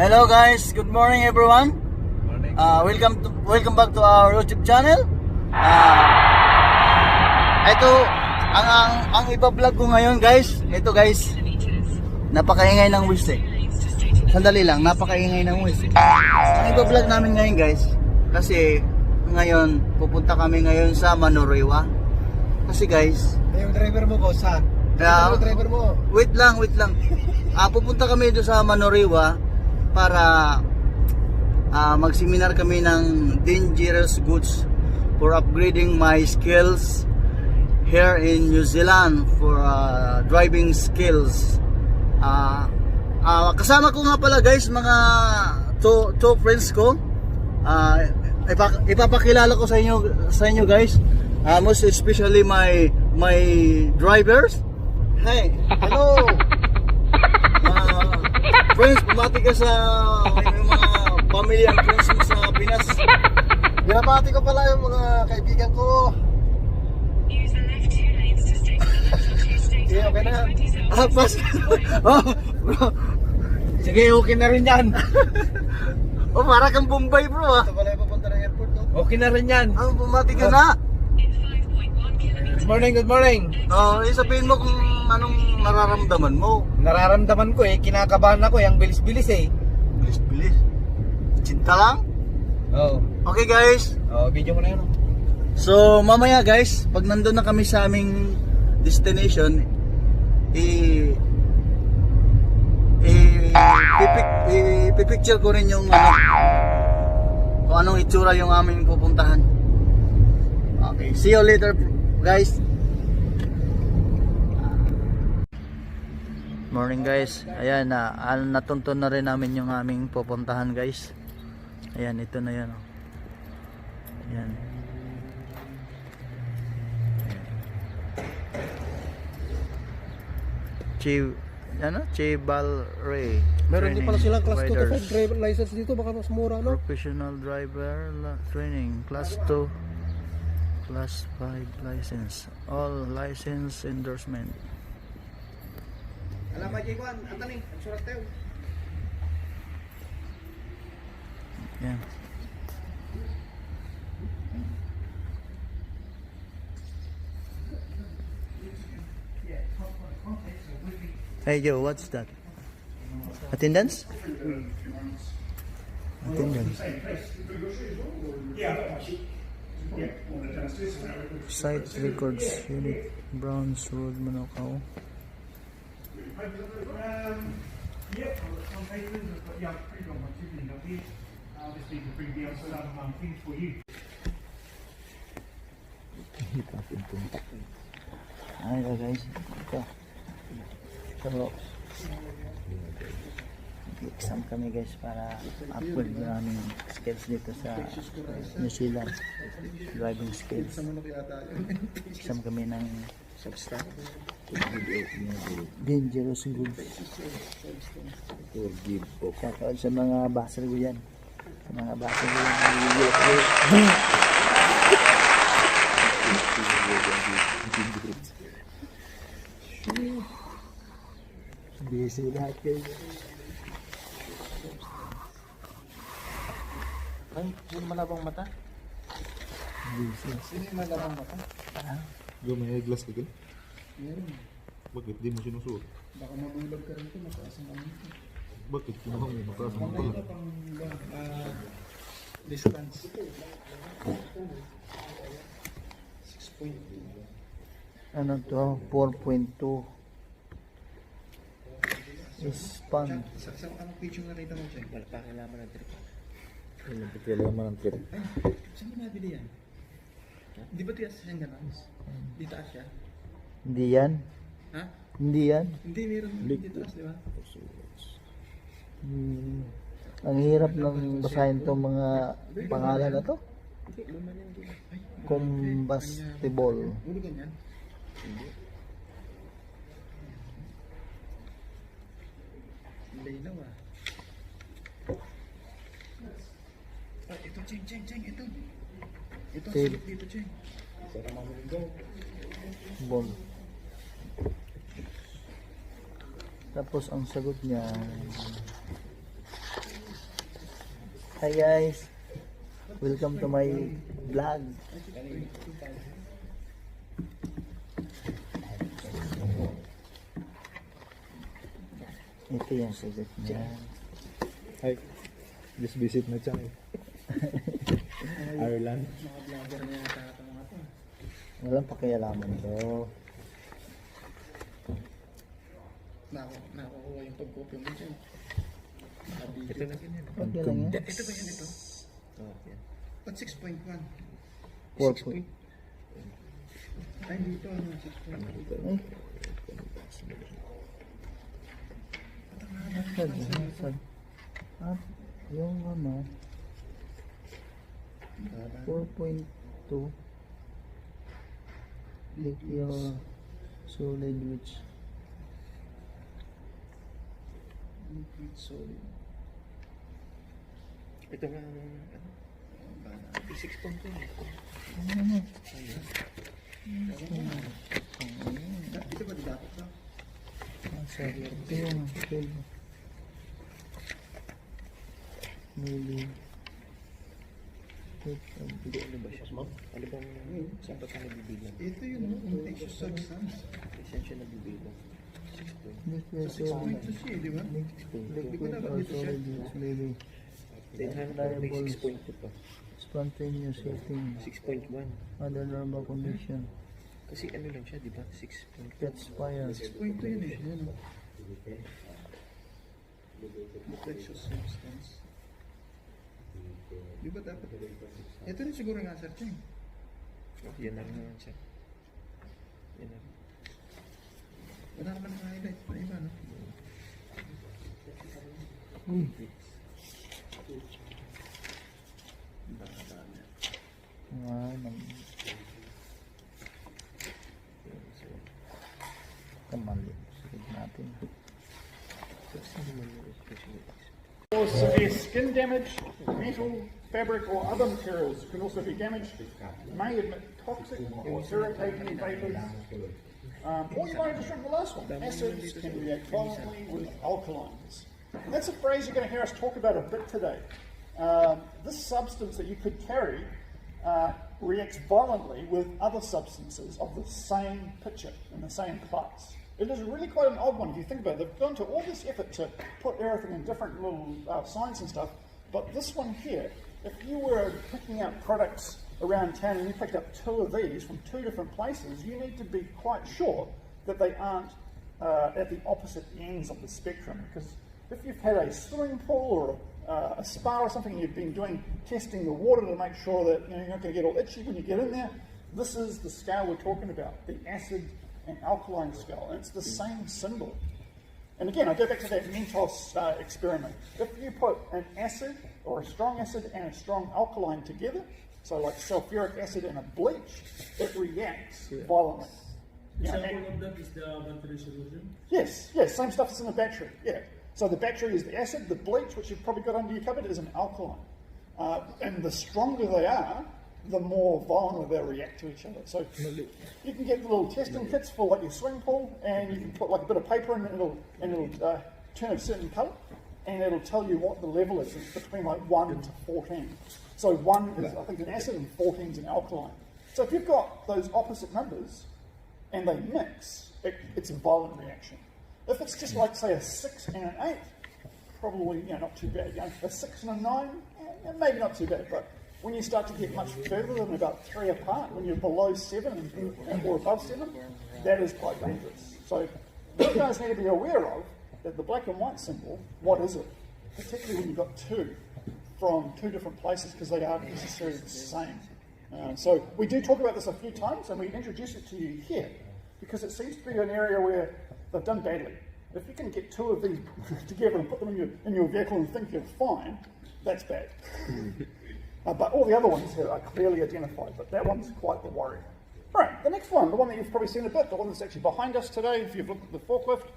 Hello guys, good morning everyone. Morning. Welcome back to our YouTube channel. Ito ang iba-vlog ko ngayon guys. Ito guys, napakaingay ng wish eh. Sandali lang, napakaingay ng wish. Ang iba-vlog namin ngayon guys, kasi ngayon pupunta kami ngayon sa Manuwera. Kasi guys, Yung driver mo boss ha? Yung driver mo. wait lang. Pupunta kami doon sa Manuwera para mag-seminar kami ng dangerous goods for upgrading my skills here in New Zealand for driving skills. Kasama ko nga pala guys mga two friends ko. Ipapakilala ko sa inyo guys. Most especially my drivers. Hey, hello. Friends, bumati ka sa mga family and friends mo sa Pinas. Binabati ko pala yung mga kaibigan ko. Sige, okay na. Pas. Bro. Sige, okay na rin yan. Para kang Bombay bro Ito pala yung papunta ng airport no? Okay na rin yan. Bumati ka na. Good morning. Sabihin mo kung anong nararamdaman mo. Nararamdaman ko kinakabahan ako yung bilis-bilis Bilis. Cinta lang. Oo. Okay guys. Video mo na yun. So mamaya guys, pag nandun na kami sa aming destination, ipipicture ko rin yung kung anong itsura yung aming pupuntahan. Okay, see you later guys. Morning guys. Ayan na, natuntun na rin namin yung aming pupuntahan guys. Ayan, ito na yan. Ayan. Chebal Ray. Meron din pala silang class 2 to 5 Riders. driver license dito. Baka mas mura no? Professional driver training class 2 class 5 license, all license endorsement. Alam mo Jaywan, ataning, surat tayo. Yan. Hey Joe, what's that? Attendance? Attendance. Site records unit, Browns Road, Manukau. Ayan guys, ito. So, exam kami guys para upload yung aming skills dito sa New Zealand, driving skills. Exam kami ng dangerous goods. Shoutout sa mga baser ko yan. Sa mga baser ko yan. Busy lahat kayo. Ay, yun malabang mata? Busy. Sino yung malabang mata? May eyeglass ka gano'n? Meron. Bakit di mo sinusuot? Baka mabulag ka rin ito. Mataas ang ano ito. Bakit kinuha mo? Mataas mo pala. Ito pang distance. 6.2. Ano to? 4.2 span. Sa ang picture na nakita mo siya. Wala pa kailangan ng trip. Wala pa kailangan ng trip. Ay, saan mo nabili yan? Di ba tigas siya gano'n? Di taas siya? Hindi yan. Ha? Hindi yan. Hindi, meron di taas, di ba? Ang hirap ng basahin itong mga pangalan na to. Hindi, luman yan. Ay, Combustible. ulo ganyan? Hindi. Linaw ah. Ito, Cheng, ito. Ito, Tape. silip dito, Cheng. Para mahulog daw. Bomb. Tapos ang sagot niya Hi guys, welcome to my vlog. Ito yung sagot niya. Hi. Just visit na siya eh. Ireland. Mga-vlogger na yata ito mga to. Walang pakialaman ko. Nakukuha yung pag-copy mo dyan. Ito na ganyan. Okay lang yan. Ito ba yan ito? Oh, yan. Ba't 6.1? 4 point. Ay, dito ano, 6.1. Ay. Nasaan? At yung ano, 4.2 liquid solid which Liquid solid. Ito nga ano. 6.2. ano Ito ba di dapat ba? sorry ito yung 12 maybe Ano ba siya? Ano bang saan ba tayo nabibilang? Ito yun, infectious substance. Saan siya nabibilang? 6.2. liquid Sa 6.2 siya, di ba? liquid or solid which maybe May 6.2 pa. spontaneous heating 6.1. under normal condition Kasi ano lang siya, di ba? 6.2. catch fire 6.2 yun eh. Yan. Infectious substance. Di ba dapat? Ito rin siguro yung answer niya eh. Oh, yan na naman siya. Yan na. Wala naman naka-highlight na iba, no? kamali sige natin Or severe skin damage, metal, fabric, or other materials can also be damaged, may emit toxic or irritating vapors. Or you might just drink the last one. Acids can react violently with alkalines. And that's a phrase you're going to hear us talk about a bit today. This substance that you could carry reacts violently with other substances of the same picture in the same class. It is really quite an odd one if you think about it. They've gone to all this effort to put everything in different little signs and stuff, but this one here, if you were picking out products around town and you picked up 2 of these from 2 different places, you need to be quite sure that they aren't at the opposite ends of the spectrum. Because if you've had a swimming pool or a spa or something, and you've been testing the water to make sure that you're not going to get all itchy when you get in there, this is the scale we're talking about, the acid and alkaline scale, and it's the same symbol. And again, I go back to that Mentos experiment. If you put an acid or a strong acid and a strong alkaline together, so like sulfuric acid and a bleach, it reacts violently. Yeah, Example of that is the battery solution. yes, same stuff that's in the battery, yeah. So the battery is the acid, the bleach, which you've probably got under your cupboard, is an alkaline. And the stronger they are, the more violently they'll react to each other. So you can get the little testing kits for like your swimming pool, and you can put like a bit of paper in, and it'll turn a certain colour, and it'll tell you what the level is. It's between like 1 to 14. So 1 is I think an acid, and 14 is an alkaline. So if you've got those opposite numbers and they mix, it's a violent reaction. If it's just like say a 6 and an 8, probably not too bad. A 6 and a 9, maybe not too bad, but when you start to get much further than about 3 apart, when you're below 7 or above 7, that is quite dangerous. So you guys need to be aware of that the black and white symbol, what is it? Particularly when you've got 2 from 2 different places, because they aren't necessarily the same. So we do talk about this a few times, and we introduce it to you here, because it seems to be an area where they've done badly. If you can get 2 of these together and put them in your vehicle and think you're fine, that's bad. But all the other ones here are clearly identified, but that one's quite the worry. All right, the next one, the one that you've probably seen a bit, the one that's actually behind us today, if you've looked at the forklift,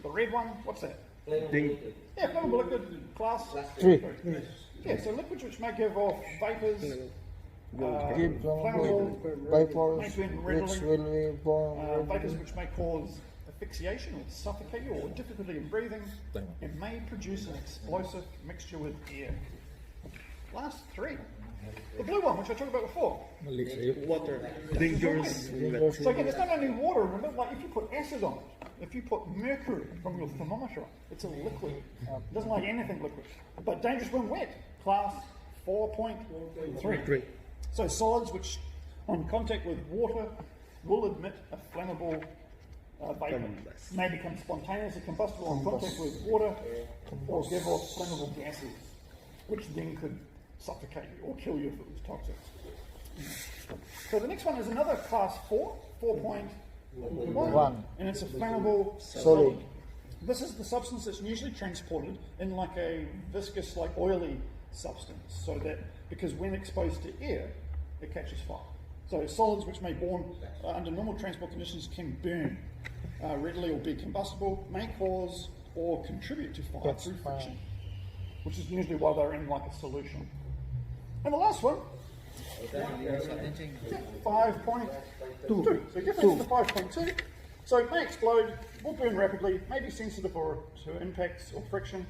the red one, what's that? Yeah, flammable liquid, class 3. Yeah, so liquids which may give off vapours, flammable, vapors may burn which readily, will be born vapours which may cause asphyxiation or suffocate you or difficulty in breathing, and may produce an explosive mixture with air. Last three. The blue one, which I talked about before. Water. Dangerous. So again, it's not only water, remember, like if you put acid on it, if you put mercury from your thermometer on it, it's a liquid. It doesn't like anything liquid. But dangerous when wet, class 4.3. So solids which on contact with water will emit a flammable vapor, may become spontaneously combustible on contact with water, or give off flammable gases, which then could suffocate you or kill you if it was toxic. So the next one is another class 4.1, and it's a flammable solid. This is the substance that's usually transported in like a viscous, like oily substance, so that because when exposed to air, it catches fire. So solids which may burn under normal transport conditions can burn readily or be combustible, may cause or contribute to fire through friction, which is usually why they're in like a solution. And the last one, 5.2. So difference to 5.2. So it may explode, will burn rapidly, may be sensitive to impacts or friction,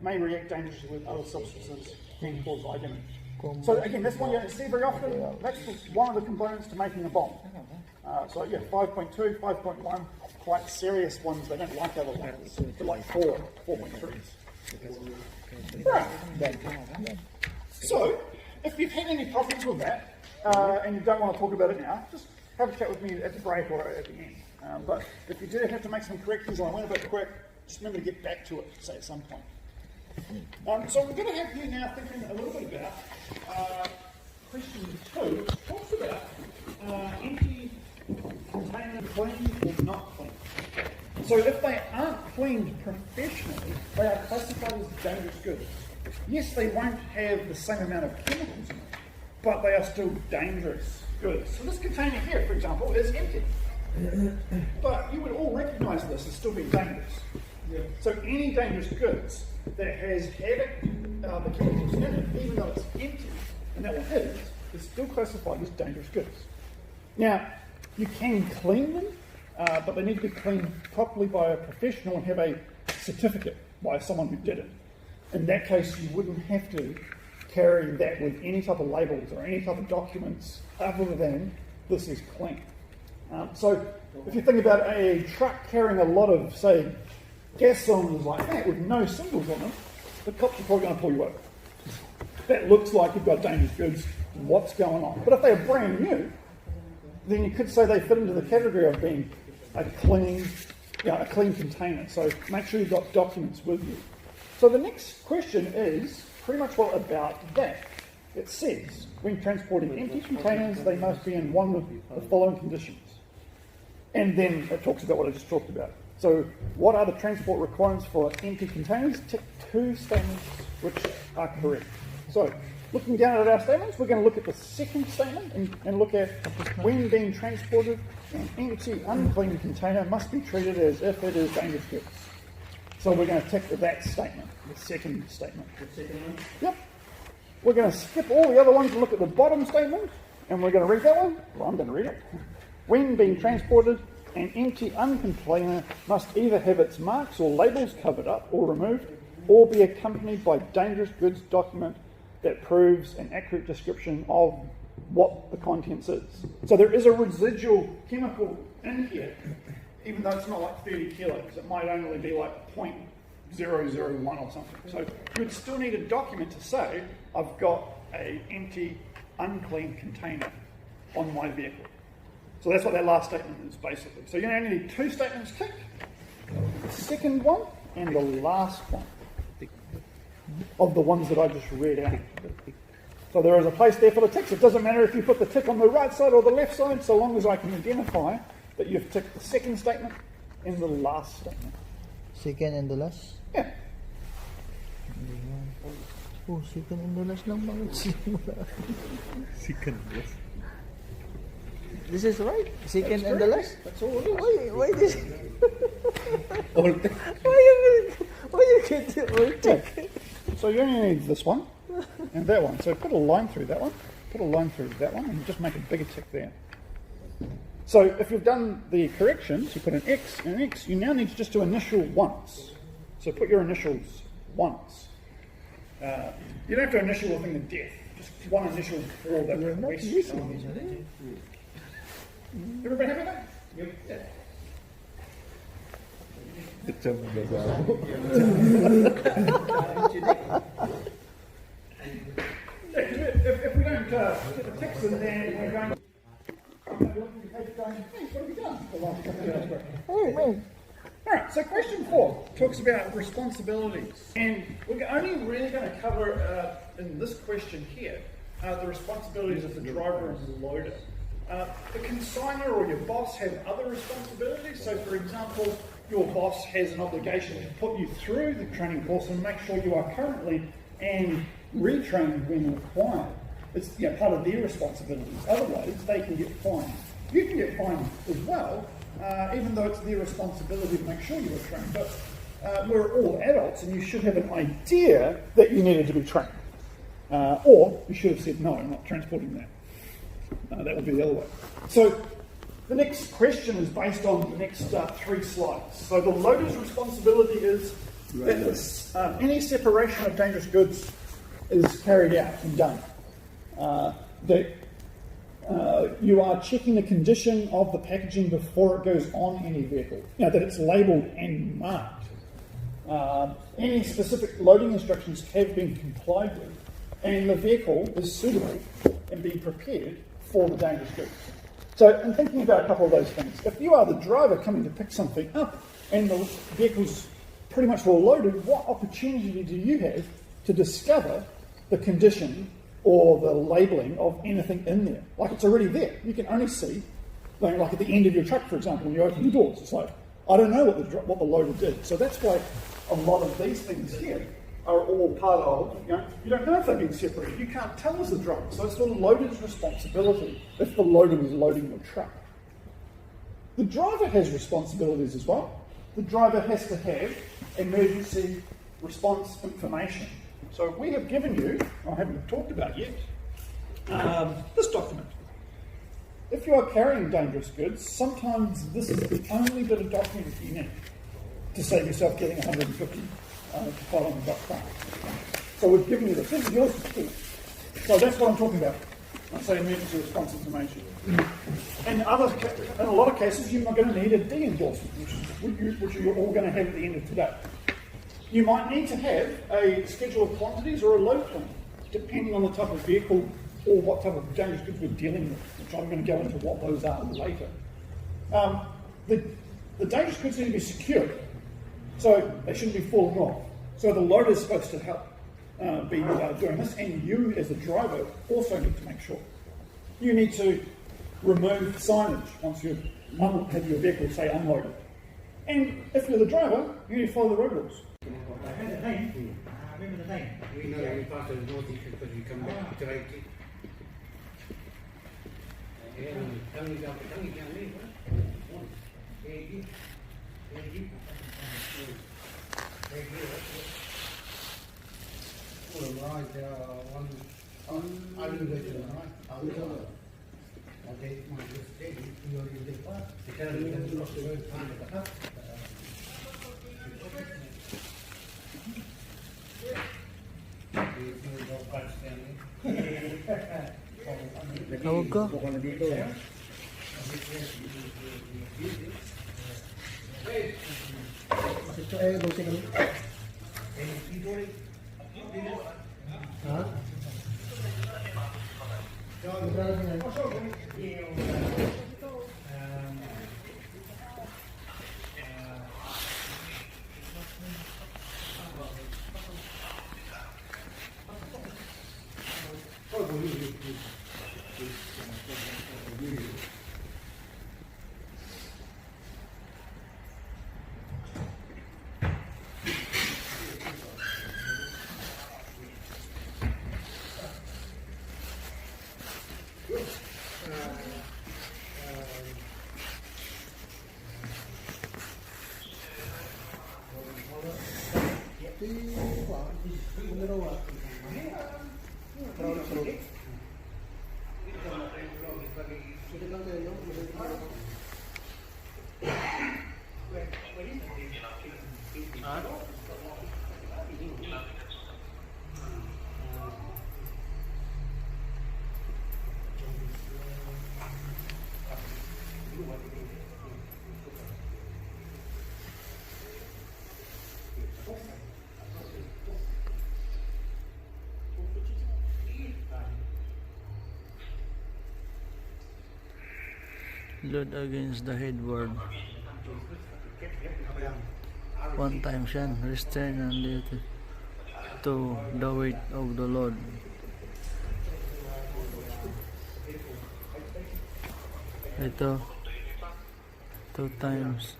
may react dangerously with other substances, can cause eye damage. So again, that's one you don't see very often. That's one of the components to making a bomb. So yeah, 5.2, 5.1, quite serious ones. They don't like other ones. They're like 4.3s. Right. So, if you've had any problems with that, and you don't want to talk about it now, just have a chat with me at the break or at the end. But if you do have to make some corrections, and I went a bit quick, just remember to get back to it, say at some point. So we're going to have you now thinking a little bit about question 2, which talks about empty container clean or not clean. So if they aren't cleaned professionally, they are classified as dangerous goods. Yes, they won't have the same amount of chemicals in it, but they are still dangerous goods. So this container here, for example, is empty. But you would all recognise this as still being dangerous. So any dangerous goods that has had the chemicals in it, even though it's empty, and that one is still classified as dangerous goods. Now, you can clean them, but they need to be cleaned properly by a professional and have a certificate by someone who did it. In that case, you wouldn't have to carry that with any type of labels or any type of documents other than this is clean. So if you think about a truck carrying a lot of, say, gas cylinders like that with no symbols on them, the cops are probably going to pull you over. That looks like you've got dangerous goods. What's going on? But if they're brand new, then you could say they fit into the category of being a clean container. So make sure you've got documents with you. So the next question is pretty much all about that. It says, when transporting empty containers, they must be in one of the following conditions. And then it talks about what I just talked about. So what are the transport requirements for empty containers? Tick 2 statements which are correct. So looking down at our statements, we're going to look at the second statement and look at when being transported, an empty, unclean container must be treated as if it is dangerous goods. So we're going to tick that statement, the second statement. The second one? Yep. We're going to skip all the other ones and look at the bottom statement, and we're going to read that one. Well, I'm going to read it. When being transported, an empty, unclean container must either have its marks or labels covered up or removed, or be accompanied by dangerous goods document that proves an accurate description of what the contents is. So there is a residual chemical in here, even though it's not like 30 kilos. It might only be like 0.001 or something. So you'd still need a document to say, I've got an empty, unclean container on my vehicle. So that's what that last statement is basically. So you only need 2 statements ticked, the second one and the last one of the ones that I just read out. So there is a place there for the ticks. It doesn't matter if you put the tick on the right side or the left side, so long as I can identify that you've ticked the second statement and the last statement. Second and the last? Yeah. Oh, second and the last lang bakit simula? Second, yes. This is right? Second and the last? That's all it is. Why this? All Why you get the old tick? So you only need this one and that one. So put a line through that one, put a line through that one, and just make a bigger tick there. So if you've done the corrections, you put an X and an X, you now need to just do initial once. So put your initials once. You don't have to initial the thing to death, just one initial for that request. Everybody happy with that? Yep. Yeah. It's a bizarre. If we don't get the text in there, we're going. Alright, so question 4 talks about responsibilities. And we're only really going to cover in this question here the responsibilities of the driver and the loader. The consignor or your boss have other responsibilities. So for example, your boss has an obligation to put you through the training course and make sure you are currently and retrained when required. It's part of their responsibilities. Otherwise, they can get fined. You can get fined as well, even though it's their responsibility to make sure you are trained. But we're all adults, and you should have an idea that you needed to be trained. Or you should have said, no, I'm not transporting that. That would be the other way. So the next question is based on the next 3 slides. So the loader's responsibility is that any separation of dangerous goods is carried out and done. That you are checking the condition of the packaging before it goes on any vehicle. That it's labelled and marked. Any specific loading instructions have been complied with, and the vehicle is suitable and being prepared for the dangerous goods. So, in thinking about a couple of those things, if you are the driver coming to pick something up and the vehicle's pretty much all loaded, what opportunity do you have to discover the condition or the labelling of anything in there? Like, it's already there. You can only see, like at the end of your truck, for example, when you open the doors, it's like, I don't know what the loader did. So that's why a lot of these things here are all part of, you don't know if they've been separated. You can't tell as the driver. So it's the loader's responsibility if the loader is loading your truck. The driver has responsibilities as well. The driver has to have emergency response information. So we have given you, I haven't talked about yet, this document. If you are carrying dangerous goods, sometimes this is the only bit of document you need to save yourself getting 150 to file on the dock front. So we've given you this is yours to keep. So that's what I'm talking about. I say emergency response information. In a lot of cases, you're not going to need a D endorsement, which you're all going to have at the end of today. You might need to have a schedule of quantities or a load plan, depending on the type of vehicle or what type of dangerous goods we're dealing with, which I'm going to go into what those are later. The dangerous goods need to be secured, so they shouldn't be falling off. So the loader is supposed to help be doing this, and you as the driver also need to make sure. You need to remove signage once you've had your vehicle, say, unloaded. And if you're the driver, you need to follow the road rules. Remember the name? We know we pass the notice because we come back to right. Tawag ko. Sudah kan Load against the headboard. One time siyan, restrain and related to the weight of the load. Ito, 2 times.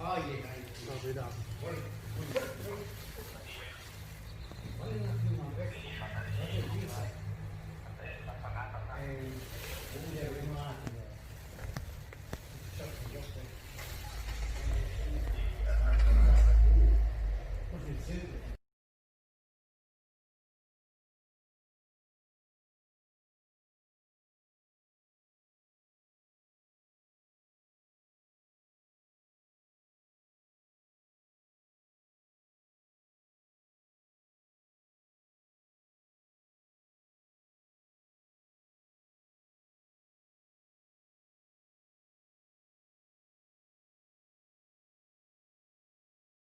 Oh, yeah.